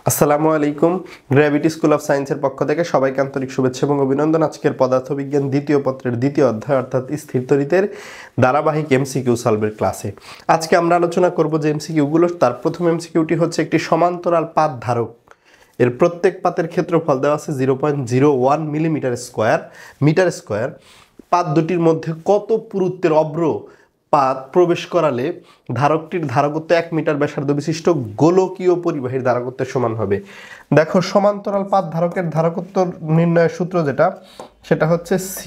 আসসালামু আলাইকুম। Gravity school of সায়েন্সের পক্ষ থেকে সবাইকে আন্তরিক শুভেচ্ছা এবং অভিনন্দন। আজকের পদার্থবিজ্ঞান দ্বিতীয় পত্রের দ্বিতীয় অধ্যায় অর্থাৎ স্থির তড়িতের ধারাবাহিক এমসিকিউ সলভের ক্লাসে আজকে আমরা আলোচনা করব যে এমসিকিউগুলো। তার প্রথম এমসিকিউটি হচ্ছে একটি সমান্তরাল পাত ধারক, এর প্রত্যেক পাতের ক্ষেত্রফল দেওয়া আছে 0.01 মিটার স্কোয়ার। পাত দুটির মধ্যে কত পুরুত্বের অভ্র পাত প্রবেশ করালে ধারকটির ধারকত্ব 1 মিটার ব্যাসার্ধ বিশিষ্ট গোলকীয় পরিবাহীর ধারকত্বের সমান হবে। দেখো, সমান্তরাল পাত ধারকের ধারকত্ব নির্ণয়ের সূত্র যেটা, সেটা হচ্ছে C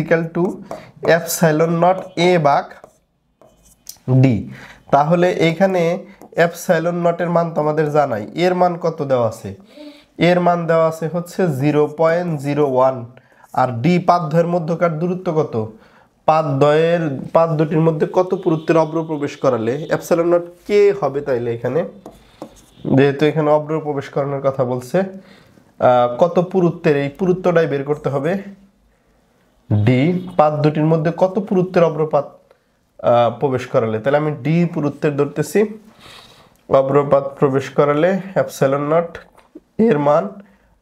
= এপসাইলন নট A ভাগ D। তাহলে এইখানে এপসাইলন নটের মান তো আমাদের জানাই, এর মান কত দেওয়া আছে? এর মান দেওয়া আছে হচ্ছে 0.01। আর D পাতদ্বয়ের মধ্যকার দূরত্ব কত? পাত দুটির মধ্যে কত পুরুত্বের অভ্র প্রবেশ করালে এপসাইলন নট কে হবে? তাইলে এখানে যেহেতু এখানে অভ্র প্রবেশ করানোর কথা বলছে, কত পুরুত্বের, এই পুরুত্বটাই বের করতে হবে। ডি পাত দুটির মধ্যে কত পুরুত্বের অভ্রপাত প্রবেশ করালে, তাহলে আমি ডি পুরুত্বের ধরতেছি। অভ্রপাত প্রবেশ করালে এপসাইলন নট এর মান,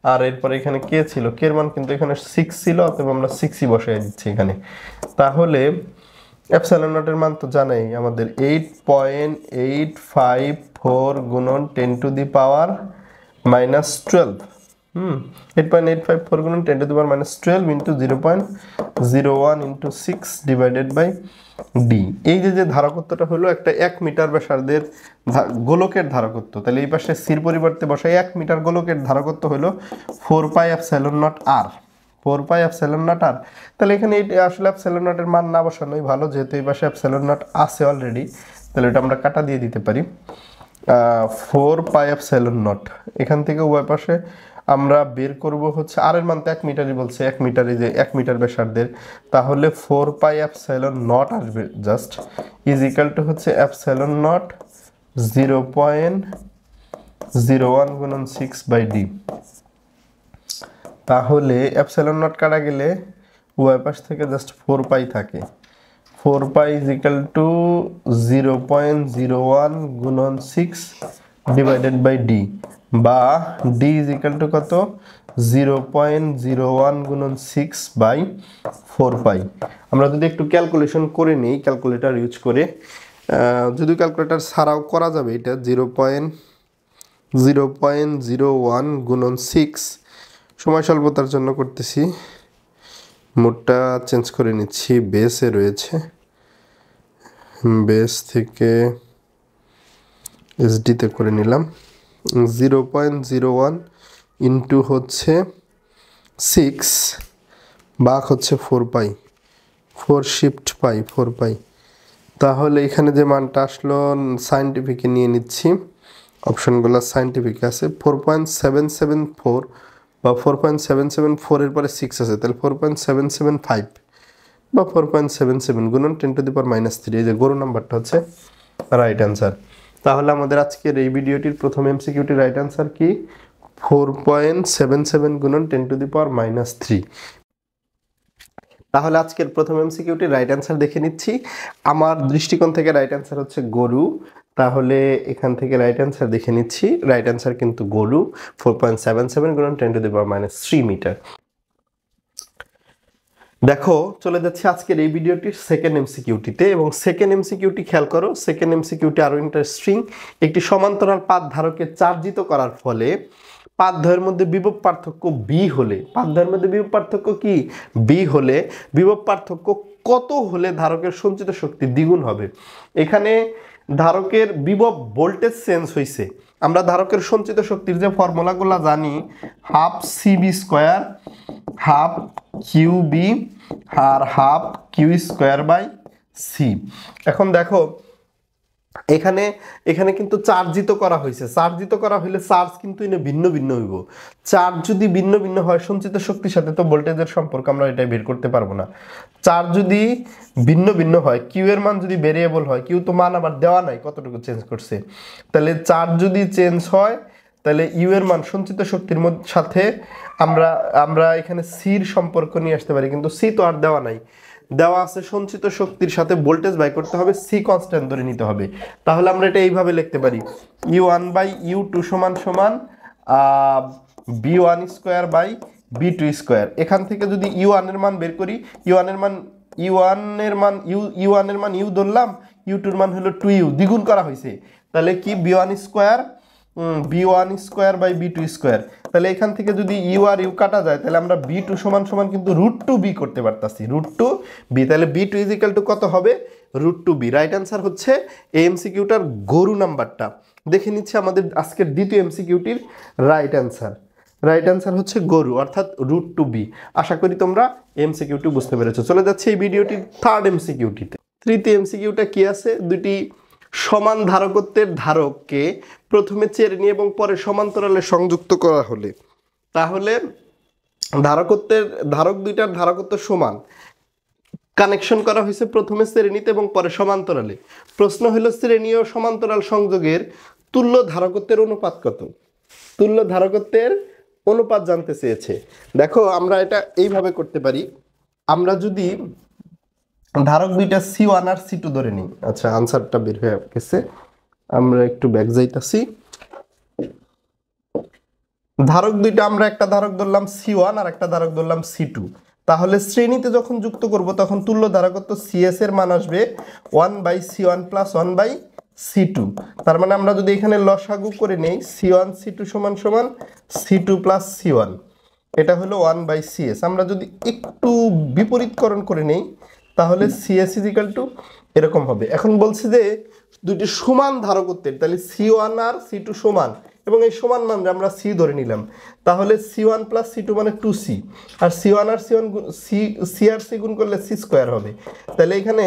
আর এরপরে এখানে কে ছিল, কে এর মান কিন্তু এখানে 6 ছিল, অতএব আমরা 6ই বসাই দিচ্ছি এখানে। তাহলে এপসাইলন নটের মান তো জানাই আমাদের 8.854 গুণন 10⁻⁻12 8.854 গুণন 10⁻⁻12 into 0.01 into 6 divided by D. এই যে ধারকত্বটা হলো একটা 1 মিটার ব্যাসার্ধের গোলকের ধারকত্ব, তাহলে এই পাশে সির পরিবর্তে বসাই 1 মিটার গোলকের ধারকত্ব হলো 4πε0r। তাহলে এখানে আসলে এপসাইলন নটের মান না বসানোই ভালো, যেহেতু এই পাশে এপসাইলন নট আছে অলরেডি, তাহলে এটা আমরা কাটা দিয়ে দিতে পারি। 4πε0 এখান থেকে উভয় পাশে আমরা বের করব হচ্ছে আর এর মান তো 1 মিটারই বলছে, 1 মিটারে যে 1 মিটার ব্যাসার্ধের, তাহলে 4πε0 আসবে জাস্ট ইজ ইকুয়াল টু হচ্ছে এপসাইলন নট 0.01 গুণন 6 বাই ডি। তাহলে এপসাইলন নট কাটা গেলে উভয় পাশ থেকে জাস্ট 4π থাকে। 4π ইজ ইকুয়াল টু 0.01 গুণন 6 ডিভাইডেড বাই ডি, বা ডি ইজ ইকুয়াল টু কত? 0.01 গুণন 6 বাই 4π। আমরা যদি একটু ক্যালকুলেশন করে নিই ক্যালকুলেটর ইউজ করে, যদি ক্যালকুলেটর ছাড়াও করা যাবে, এটা 0.01 গুণন 6, সময় স্বল্পতার জন্য করতেছি, মোডটা চেঞ্জ করে নিচ্ছি, বেসে রয়েছে, বেস থেকে এসডিতে করে নিলাম। 0.01 ইন্টু হচ্ছে 6 ভাগ হচ্ছে 4π, 4 শিফট পাই 4π। তাহলে এখানে যে মানটা আসলো সায়েন্টিফিকে নিয়ে নিচ্ছি, অপশনগুলো সায়েন্টিফিক আছে। 4.774 বা 4.774 এর পরে 6 আছে, তাহলে 4.775 বা 4.77 গুণন 10⁻³ এই যে গরু নাম্বারটা হচ্ছে রাইট অ্যান্সার। তাহলে আমাদের আজকের এই ভিডিওটির প্রথম এমসিকিউটির রাইট অ্যান্সার কি? 4.77 গুণন 10⁻³ তাহলে আজকের প্রথম এমসিকিউটির রাইট অ্যান্সার দেখে নিচ্ছি। আমার দৃষ্টিকোণ থেকে রাইট অ্যান্সার হচ্ছে গরু, তাহলে এখান থেকে রাইট অ্যান্সার দেখে নিচ্ছি। রাইট অ্যান্সার কিন্তু গরু, 4.77 গুণন 10⁻³ মিটার। দেখো, চলে যাচ্ছে আজকের এই ভিডিওটির সেকেন্ড এমসিকিউটিতে, এবং সেকেন্ড এমসিকিউটি খেয়াল করো। সেকেন্ড এমসিকিউটি আরো ইন্টারেস্টিং। একটি সমান্তরাল পাত ধারকে চার্জিত করার ফলে পাতদ্বয়ের মধ্যে বিভব পার্থক্য বি হলে, পাতদ্বয়ের মধ্যে বিভব পার্থক্য কি? বি হলে বিভব পার্থক্য কত হলে ধারকের সঞ্চিত শক্তি দ্বিগুণ হবে? এখানে ধারকের বিভব ভোল্টেজ চেঞ্জ হয়েছে। আমরা ধারকের সঞ্চিত শক্তির যে ফর্মুলাগুলো জানি, half CV square, half QV আর half Q square by C. এখন দেখো, এখানে কিন্তু চার্জিত করা হয়েছে। চার্জিত করা হইলে চার্জ কিন্তু এনে ভিন্ন ভিন্ন হইব। চার্জ যদি ভিন্ন ভিন্ন হয় সঞ্চিত শক্তির সাথে তো ভোল্টেজের সম্পর্ক আমরা এটা বের করতে পারবো না। চার্জ যদি ভিন্ন ভিন্ন হয়, কিউ এর মান যদি ভেরিয়েবল হয়, কিউ তো মান আবার দেওয়া নাই কতটুকু চেঞ্জ করছে, তাহলে চার্জ যদি চেঞ্জ হয় তাহলে ইউ এর মান সঞ্চিত শক্তির সাথে আমরা এখানে সির সম্পর্ক নিয়ে আসতে পারি, কিন্তু সি তো আর দেওয়া নাই। দেওয়া আছে সঞ্চিত শক্তির সাথে ভোল্টেজ বাই করতে হবে, সি কনস্ট্যান্ট ধরে নিতে হবে। তাহলে আমরা এটা এইভাবে লিখতে পারি, U1/U2 সমান সমান b1 square by b2 square. এখান থেকে যদি u1 এর মান বের করি, u1 এর মান u ধরলাম, u2 এর মান হলো 2u, দ্বিগুণ করা হয়েছে, তাহলে কি b1 square by b2 square. তাহলে এখান থেকে যদি u আর u কাটা যায়, তাহলে আমরা b2 সমান সমান কিন্তু √2b করতে পারতাছি, √2b। তাহলে b2 ইজিক্যাল টু কত হবে? √2b। রাইট অ্যান্সার হচ্ছে এই এমসিকিউটার গরু নাম্বারটা। দেখে নিচ্ছে আমাদের আজকের দ্বিতীয় এমসিকিউটির রাইট অ্যান্সার। রাইট অ্যান্সার হচ্ছে গরু, অর্থাৎ √2b। আশা করি তোমরা এমসিকিউটি বুঝতে পেরেছো। চলে যাচ্ছে এই ভিডিওটির থার্ড এমসিকিউটিতে। তৃতীয় এমসিকিউটা কি আছে? দুটি সমান ধারকত্বের ধারককে প্রথমে চেরনি এবং পরে সমান্তরালে সংযুক্ত করা হলে, তাহলে ধারক দুইটার ধারকত্ব সমান, কানেকশন করা হয়েছে প্রথমে শ্রেণীতে এবং পরে সমান্তরালে। প্রশ্ন হলো শ্রেণী ও সমান্তরাল সংযোগের তুল্য ধারকত্বের অনুপাত কত? তুল্য ধারকত্বের অনুপাত জানতে চেয়েছে। দেখো আমরা এটা এইভাবে করতে পারি, আমরা যদি ধারক দুইটা C1 আর C2 ধরে নিই। আচ্ছা, আনসারটা বের হয়ে গেছে, আমরা একটু ব্যাক যাইতাছি। ধারক দুইটা আমরা একটা ধারক ধরলাম C1 আর একটা ধারক ধরলাম C2। তাহলে শ্রেণীতে যখন যুক্ত করব তখন তুল্য ধারকত্ব CS এর মান আসবে 1/C1 প্লাস 1/C2। তার মানে আমরা যদি এখানে লসাগু করে নেই, C1 C2 সমান সমান C2 প্লাস C1, এটা হলো 1/CS। আমরা যদি একটু বিপরীতকরণ করে নেই, তাহলে CS ইজিক্যাল টু এরকম হবে। এখন বলছি যে দুইটি সমান ধারকত্বের, তাহলে C1 আর C2 সমান, এবং এই সমান মানে আমরা C ধরে নিলাম, তাহলে C1 প্লাস C2 মানে 2C, আর C1 আর C আর C গুণ করলে C স্কোয়ার হবে। তাহলে এখানে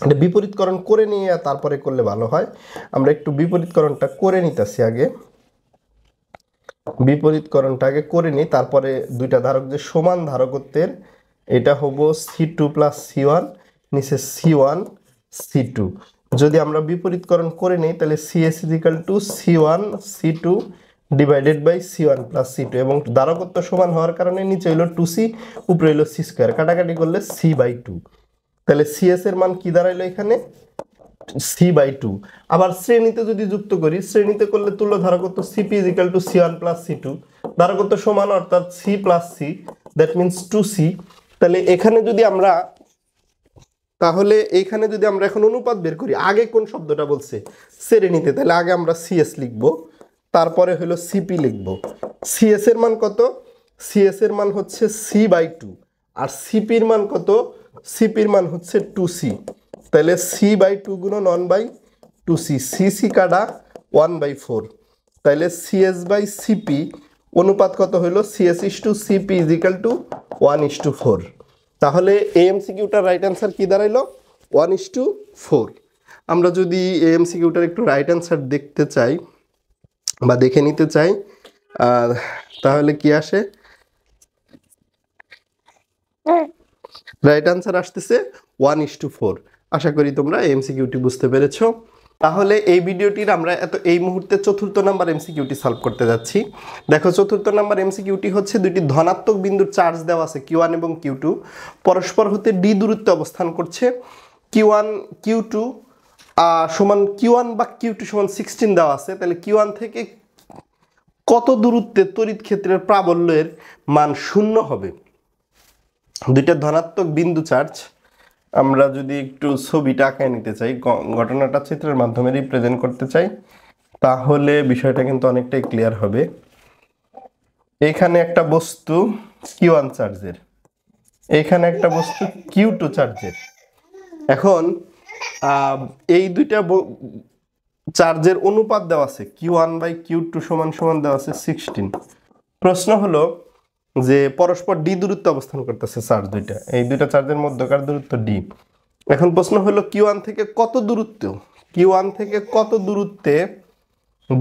এটা বিপরীতকরণ করে নিয়ে তারপরে করলে ভালো হয়। আমরা একটু বিপরীতকরণটা করে নিতেছি আগে, বিপরীতকরণটা আগে করে নিই, তারপরে দুইটা ধারক যে সমান ধারকত্বের, এটা হবো C2 প্লাস C1, নিচে C1 C2। যদি আমরা বিপরীতকরণ করে নিই, তাহলে CS is equal to C1 C2 divided by C1 plus C2, এবং ধারকত্ব সমান হওয়ার কারণে নিচে হইলো 2C, উপরে হইলো C স্কোয়ার, কাটাকাটি করলে C/2। তাহলে CS এর মান কি দাঁড়াইলো এখানে? C/2। আবার শ্রেণীতে যদি যুক্ত করি, শ্রেণীতে করলে তুল্য ধারকত্ব CP is equal to C1 plus C2, ধারকত্ব সমান অর্থাৎ C plus C, that means 2C। তাহলে এখানে যদি আমরা এখন অনুপাত বের করি, আগে কোন শব্দটা বলছে? শ্রেণীতে, তাহলে আগে আমরা CS লিখব, তারপরে হলো CP লিখব। CS এর মান কত? CS এর মান হচ্ছে C/2, আর CP এর মান কত? CP এর মান হচ্ছে 2C। তাহলে C/2 গুণন 1/2C, CC কাটা 1/4। তাহলে CS বাই CP অনুপাত কত হলো? CS is to CP is equal two 1:4। তাহলে এমসিকিউটার রাইট অ্যান্সার কি দাঁড়াইলো? 1:4। আমরা যদি এমসিকিউটার একটু রাইট অ্যান্সার দেখতে চাই বা দেখে নিতে চাই, তাহলে কি আসে? রাইট অ্যান্সার আসতেছে 1:4। আশা করি তোমরা এমসিকিউটি বুঝতে পেরেছো। তাহলে এই ভিডিওটির আমরা এই মুহূর্তে চতুর্থ নাম্বার এমসিকিউটি সলভ করতে যাচ্ছি। দেখো, চতুর্থ নাম্বার এমসিকিউটি হচ্ছে দুইটি ধনাত্মক বিন্দুর চার্জ দেওয়া আছে Q1 এবং Q2, পরস্পর হতে D দূরত্বে অবস্থান করছে। Q2 সমান Q1 বা Q2 সমান 16 দেওয়া আছে। তাহলে Q1 থেকে কত দূরত্বে তড়িৎ ক্ষেত্রের প্রাবল্যের মান 0 হবে? দুইটা ধনাত্মক বিন্দু চার্জ, আমরা যদি একটু ছবিটা আঁকায় নিতে চাই, ঘটনাটা চিত্রের মাধ্যমে রিপ্রেজেন্ট করতে চাই, তাহলে বিষয়টা কিন্তু অনেকটাই ক্লিয়ার হবে। এখানে একটা বস্তু Q1 চার্জের, এখানে একটা বস্তু Q2 চার্জের। এখন এই দুইটা চার্জের অনুপাত দেওয়া আছে, Q1/Q2 সমান সমান দেওয়া আছে 16। প্রশ্ন হলো যে পরস্পর D দূরত্বে অবস্থান করতেছে চার্জ দুইটা, এই দুইটা চার্জের মধ্যকার দূরত্ব D। এখন প্রশ্ন হলো Q1 থেকে কত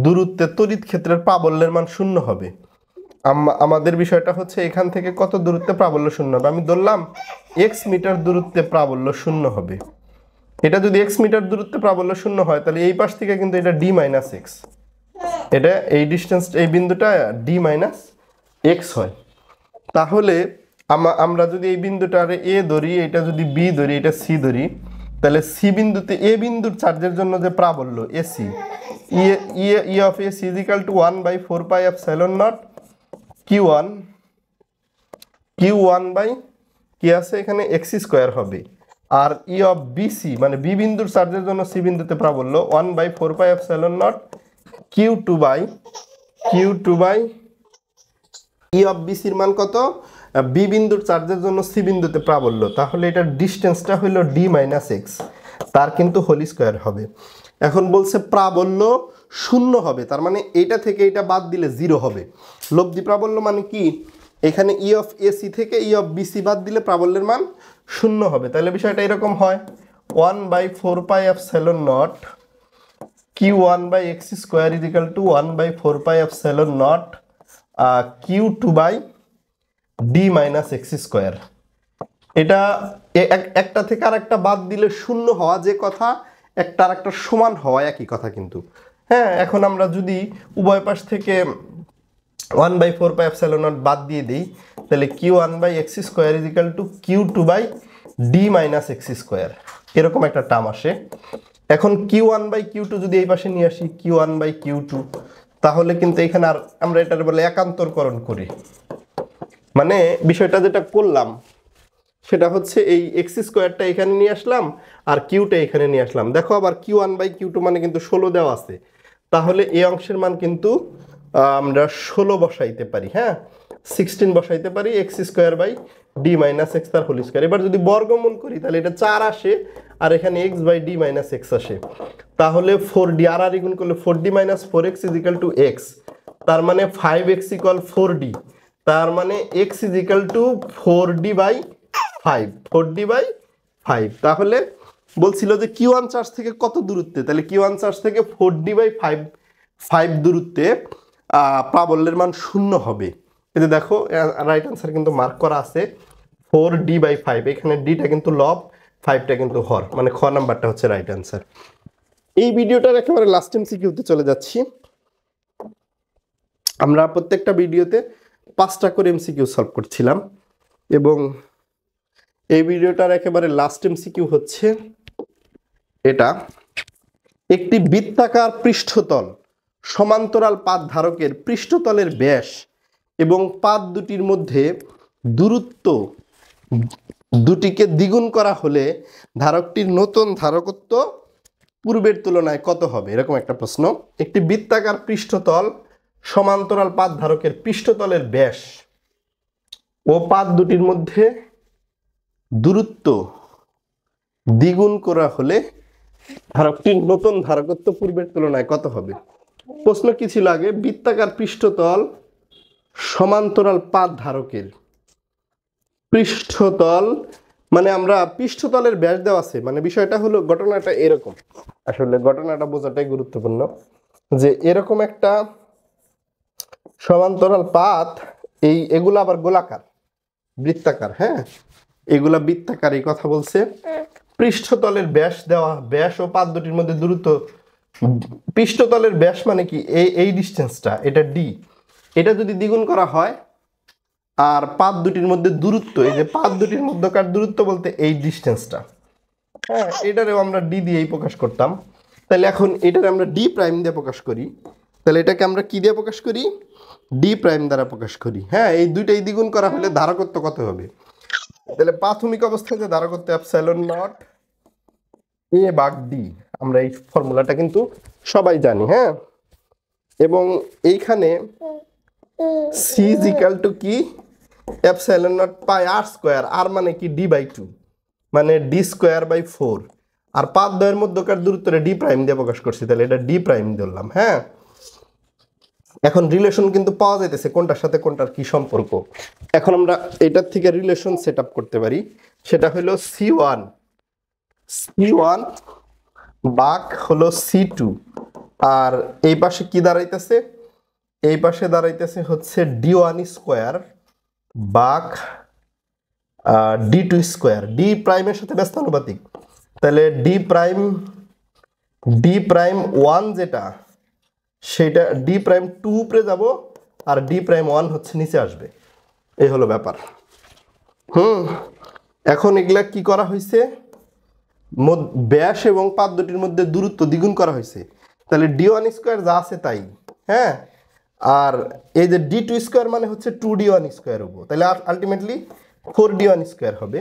দূরত্বে তড়িৎ ক্ষেত্রের প্রাবল্যের মান 0 হবে? আমাদের বিষয়টা হচ্ছে এখান থেকে কত দূরত্বে প্রাবল্য 0 হবে। আমি ধরলাম x মিটার দূরত্বে প্রাবল্য 0 হবে। এটা যদি x মিটার দূরত্বে প্রাবল্য 0 হয়, তাহলে এই পাশ থেকে কিন্তু এটা D - x, এটা এই ডিস্টেন্স, এই বিন্দুটা D - x হয়। তাহলে আমরা যদি এই বিন্দুটা A ধরি, এটা যদি B ধরি, এটা C ধরি, তাহলে সি বিন্দুতে এ বিন্দুর চার্জের জন্য যে প্রাবল্য AC E of AC is equal to 1/4 pi epsilon naught Q one by কি আছে এখানে এক্স স্কোয়ার হবে। আর ই অফ বিসি মানে বি বিন্দুর চার্জের জন্য সি বিন্দুতে প্রাবল্য 1/4 pi epsilon naught Q two by E of বিসির মান কত, বি বিন্দুর চার্জের জন্য সি বিন্দুতে প্রাবল্য, তাহলে এটার ডিস্টেন্সটা হলো ডি মাইনাস এক্স, তার কিন্তু হোল স্কোয়ার হবে। এখন বলছে প্রাবল্য শূন্য হবে, তার মানে এইটা থেকে এটা বাদ দিলে 0 হবে। লব্ধি প্রাবল্য মানে কি, এখানে ই অফ এসি থেকে ই অফ বিসি বাদ দিলে প্রাবল্যের মান 0 হবে। তাহলে বিষয়টা এরকম হয় 1/4 pi epsilon naught Q one by x square is equal to 1/4 pi epsilon naught Q two by D minus x square. এটা একটা থেকে আর একটা বাদ দিলে 0 হওয়া যে কথা, একটা আর একটা সমান হওয়া একই কথা কিন্তু। হ্যাঁ, এখন আমরা যদি উভয় পাশ থেকে 1/4 পাই এপসাইলন নট বাদ দিয়ে দিই, তাহলে Q one by x square is equal to Q two by D minus x square, এরকম একটা টার্ম আসে। এখন কিউ1 বাই কিউ2 যদি এই পাশে নিয়ে আসি কিউ1 বাই কিউ2, তাহলে কিন্তু এখানে আর আমরা এটার বলে একান্তরকরণ করি, মানে বিষয়টা যেটা করলাম সেটা হচ্ছে এই এক্স স্কোয়ারটা এখানে নিয়ে আসলাম আর কিউটা এখানে নিয়ে আসলাম। দেখো আবার কিউ1 বাই কিউ2 মানে কিন্তু 16 দেওয়া আছে, তাহলে এই অংশের মান কিন্তু আমরা 16 বসাইতে পারি। হ্যাঁ, 16 বসাইতে পারি x square by D minus x তার হোল স্কোয়ার। এবার যদি বর্গমূল করি তাহলে এটা 4 আসে আর এখানে x by D minus x আসে, তাহলে 4d আর গুণ করলে 4d minus 4x is equal to x, তার মানে 5x ইকুয়াল 4d, তার মানে x is equal to 4d by 5 তাহলে বলছিল যে কিউ1 চার্জ থেকে কত দূরত্বে, তাহলে কিউ1 চার্জ থেকে 4d বাই 5 দূরত্বে প্রাবল্যের মান 0 হবে। এই যে দেখো রাইট আনসার কিন্তু মার্ক করা আছে 4d বাই 5, এখানে ডিটা কিন্তু লব, 5টা কিন্তু হর, মানে খ নাম্বারটা হচ্ছে রাইট আনসার। এই ভিডিওটার একেবারে লাস্ট এমসিকিউতে চলে যাচ্ছি। আমরা প্রত্যেকটা ভিডিওতে 5টা করে এমসিকিউ সলভ করছিলাম এবং এই ভিডিওটার একেবারে লাস্ট এমসিকিউ হচ্ছে এটা, একটি বৃত্তাকার পৃষ্ঠতল সমান্তরাল পাত ধারকের পৃষ্ঠতলের ব্যাস এবং পাত দুটির মধ্যে দূরত্ব দুটিকে দ্বিগুণ করা হলে ধারকটির নতুন ধারকত্ব পূর্বের তুলনায় কত হবে, এরকম একটা প্রশ্ন। একটি বৃত্তাকার পৃষ্ঠতল সমান্তরাল পাত ধারকের পৃষ্ঠতলের ব্যাস ও পাত দুটির মধ্যে দূরত্ব দ্বিগুণ করা হলে ধারকটির নতুন ধারকত্ব পূর্বের তুলনায় কত হবে। প্রশ্ন কি ছিল আগে, বৃত্তাকার পৃষ্ঠতল সমান্তরাল পাত ধারকের পৃষ্ঠতল, মানে আমরা পৃষ্ঠতলের ব্যাস দেওয়া আছে, মানে বিষয়টা হলো ঘটনাটা এরকম, আসলে ঘটনাটা বোঝাটাই গুরুত্বপূর্ণ, যে এরকম একটা সমান্তরাল পাত, এগুলো আবার গোলাকার বৃত্তাকার, হ্যাঁ এগুলা বৃত্তাকার, এই কথা বলছে। পৃষ্ঠতলের ব্যাস দেওয়া, ব্যাস ও পাত দুটির মধ্যে দূরত্ব, পৃষ্ঠতলের ব্যাস মানে কি এই ডিস্টেন্সটা, এটা ডি, এটা যদি দ্বিগুণ করা হয় আর পাত দুটির মধ্যে দূরত্ব, এই যে পাত দুটির মধ্যকার দূরত্ব বলতে এই ডিস্টেন্সটা, হ্যাঁ এটারেও আমরা ডি দিয়েই প্রকাশ করতাম। তাহলে এখন এটারে আমরা ডি প্রাইম দিয়ে প্রকাশ করি, তাহলে এটাকে আমরা কি দিয়ে প্রকাশ করি, ডি প্রাইম দ্বারা প্রকাশ করি। হ্যাঁ, এই দুইটাই দ্বিগুণ করা হলে ধারকত্ব কত হবে, তাহলে প্রাথমিক অবস্থায় যে ধারকত্ব এপসাইলন নট এ ভাগ ডি, আমরা এই ফর্মুলাটা কিন্তু সবাই জানি। হ্যাঁ, এবং এইখানে সি ইজ ইকুয়াল টু কি, epsilon naught pi r square, আর মানে কি ডি বাই 2, মানে ডি স্কোয়ার বাই 4, আর পাত দ্বয়ের মধ্যকার দূরত্বটা ডি প্রাইম দিয়ে প্রকাশ করছি, তাহলে এটা ডি প্রাইম ধরলাম। হ্যাঁ, এখন রিলেশন কিন্তু পাওয়া যাইতেছে কোনটার সাথে কোনটার কি সম্পর্ক। এখন আমরা এটার থেকে রিলেশন সেট আপ করতে পারি, সেটা হলো C1 ভাগ হলো C2, আর এই পাশে কি দাঁড়াইতেছে, এই পাশে দাঁড়াইতেছে হচ্ছে D1 স্কোয়ার ভাগ D2 স্কোয়ার, ডি প্রাইমের সাথে ব্যস্তানুপাতিক, তাহলে ডি প্রাইম 1 যেটা, সেটা ডি প্রাইম 2 উপরে যাব আর ডি প্রাইম 1 হচ্ছে নিচে আসবে, এই হলো ব্যাপার। এখন এগুলা কি করা হয়েছে, ব্যাস এবং পাদ দুটির মধ্যে দূরত্ব দ্বিগুণ করা হয়েছে, তাহলে d1 স্কোয়ার যা আছে তাই, হ্যাঁ। আর এই যে d2 স্কোয়ার মানে হচ্ছে 2d1 স্কোয়ার হবো, তাহলে আলটিমেটলি 4d1 স্কোয়ার হবে।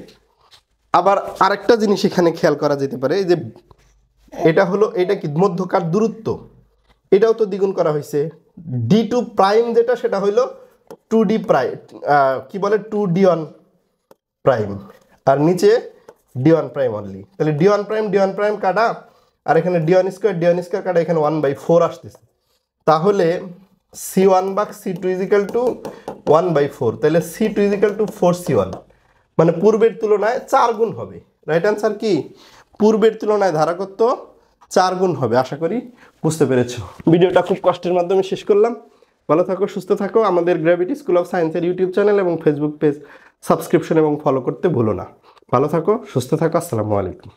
আবার আরেকটা জিনিস এখানে খেয়াল করা যেতে পারে, এই যে এটা কি মধ্যকার দূরত্ব, এটাও তো দ্বিগুণ করা হয়েছে। d2 প্রাইম যেটা সেটা হইলো 2d প্রাইম, কি বলে 2d1 প্রাইম, আর নিচে d1 প্রাইম অনলি, তাহলে d1 প্রাইম কাটা, আর এখানে d1 স্কোয়ার কাটা, এখানে 1/4 আসতেছে, তাহলে c1 ভাগ c2 ইজিক্যাল টু 1/4, তাহলে c2 ইজিক্যাল টু 4c1, মানে পূর্বের তুলনায় 4 গুণ হবে। রাইট অ্যান্সার কি? পূর্বের তুলনায় ধারকত্ব 4 গুণ হবে। আশা করি বুঝতে পেরেছো। ভিডিওটা খুব কষ্টের মাধ্যমে শেষ করলাম। ভালো থাকো, সুস্থ থাকো। আমাদের গ্র্যাভিটি স্কুল অফ সায়েন্সের ইউটিউব চ্যানেল এবং ফেসবুক পেজ সাবস্ক্রিপশন এবং ফলো করতে ভুলো না। ভালো থাকো, সুস্থ থাকো। আসসালামু আলাইকুম।